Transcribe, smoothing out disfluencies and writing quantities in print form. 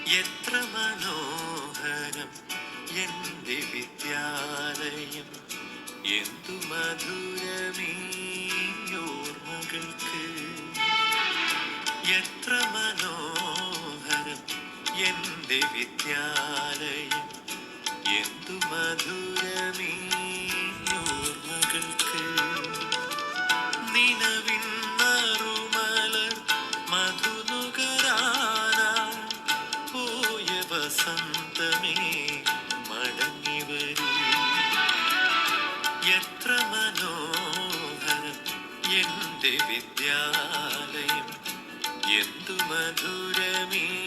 എത്ര മനോഹരം എന്റെ വിദ്യാലയം, എന്തു മധുരമീ ഓർമ്മകൾക്ക്. എത്ര മനോഹരം എന്റെ വിദ്യാലയം, എന്തു മധുരമീ ഓർമ്മകൾക്ക്. നിലവിൻ നറുമലർ മധുനുകരാനായി പോയ വസന്തമേ മടങ്ങി വരൂ. എത്ര മനോഹരം എന്റെ വിദ്യാലയം, എന്തു മധുരമീ